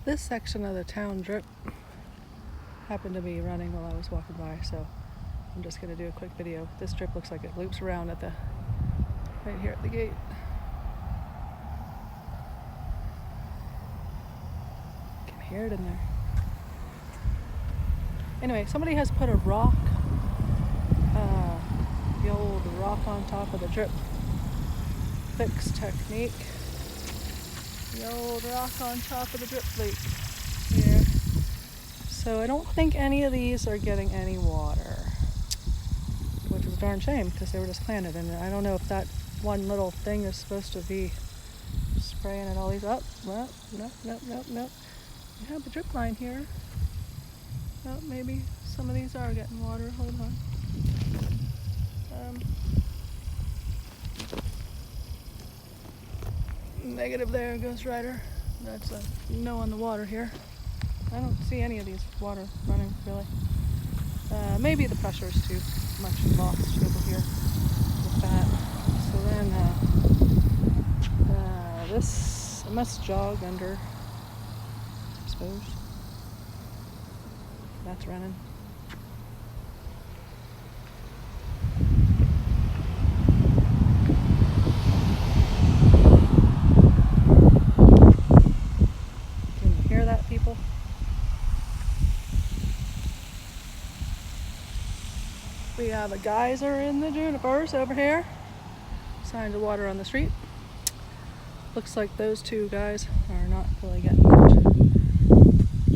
This section of the town drip happened to be running while I was walking by, so I'm just going to do a quick video. This drip looks like it loops around at right here at the gate. I can hear it in there. Anyway, somebody has put a rock, the old rock on top of the drip fix technique. The old rock on top of the drip leak here. So I don't think any of these are getting any water, which is a darn shame because they were just planted, and I don't know if that one little thing is supposed to be spraying at all these up. Well, nope. We have the drip line here. Oh, maybe some of these are getting water. Hold on. Negative there, Ghost Rider. That's a no on the water here. I don't see any of these water running, really. Maybe the pressure is too much lost over here with that. So then, this must jog under, I suppose. That's running. Can you hear that, people? We have a geyser in the junipers over here. Signs of water on the street. Looks like those two guys are not really getting much.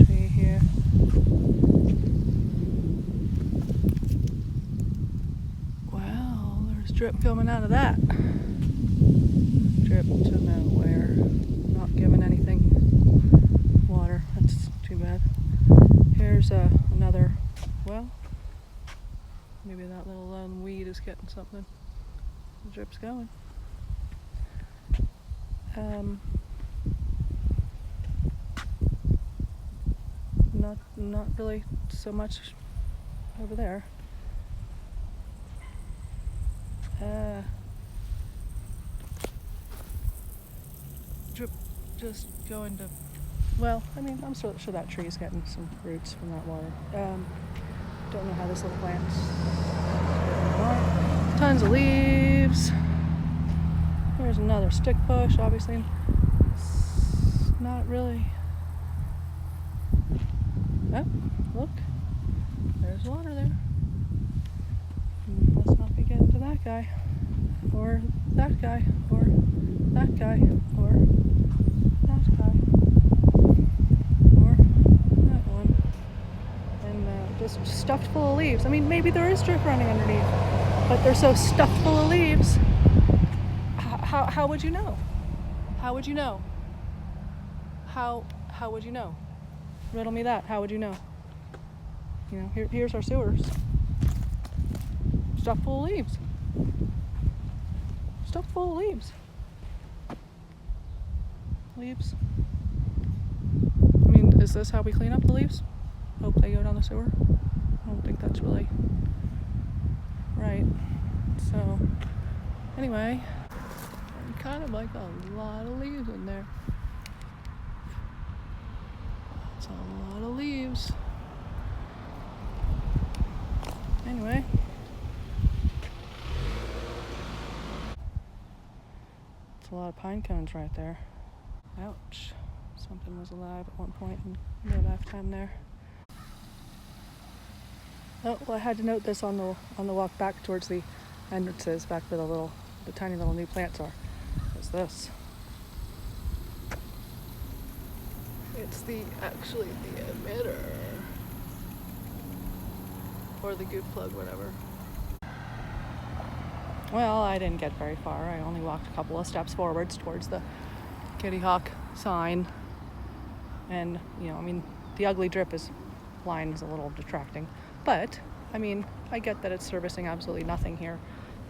Tree here. Well, there's drip coming out of that. Drip to nowhere. Not giving anything water. That's too bad. Here's another, well, maybe that little lone weed is getting something. The drip's going. Not really so much over there. Drip just going to, well, I mean, I'm sure that tree is getting some roots from that water. Don't know how this little plant's going. Tons of leaves. Here's another stick bush, obviously. It's not really. Oh, look. There's water there. Let's not be getting to that guy. Or that guy. Or that guy. Or that guy. Or that one. And just stuffed full of leaves. I mean, maybe there is drip running underneath, but they're so stuffed full of leaves. How would you know? How would you know? How would you know? Riddle me that. How would you know? You know, here's our sewers. Stuffed full of leaves. Stuffed full of leaves. Leaves. I mean, is this how we clean up the leaves? Hope they go down the sewer? I don't think that's really right. So, anyway, kind of like a lot of leaves in there. That's a lot of leaves. Anyway. It's a lot of pine cones right there. Ouch. Something was alive at one point in their lifetime there. Oh, well, I had to note this on the walk back towards the entrances, back where the tiny little new plants are. What's this? It's actually the emitter. Or the goof plug, whatever. Well, I didn't get very far. I only walked a couple of steps forwards towards the Kittyhawk sign. And, you know, I mean, the ugly drip line is a little detracting. But, I mean, I get that it's servicing absolutely nothing here.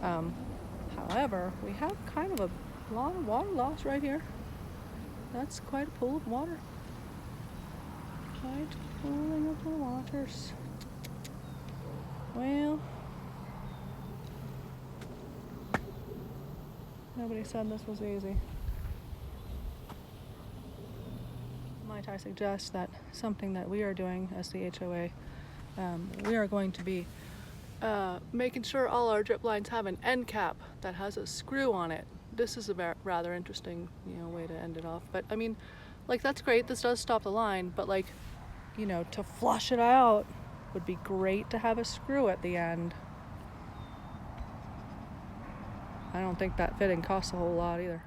However, we have kind of a lot of water loss right here. That's quite a pool of water. Quite pooling of the waters. Well, nobody said this was easy. My time. I suggest that something that we are doing as the HOA, we are going to be making sure all our drip lines have an end cap that has a screw on it. This is a rather interesting, way to end it off. But I mean, like, that's great. This does stop the line, but like, to flush it out would be great to have a screw at the end. I don't think that fitting costs a whole lot either.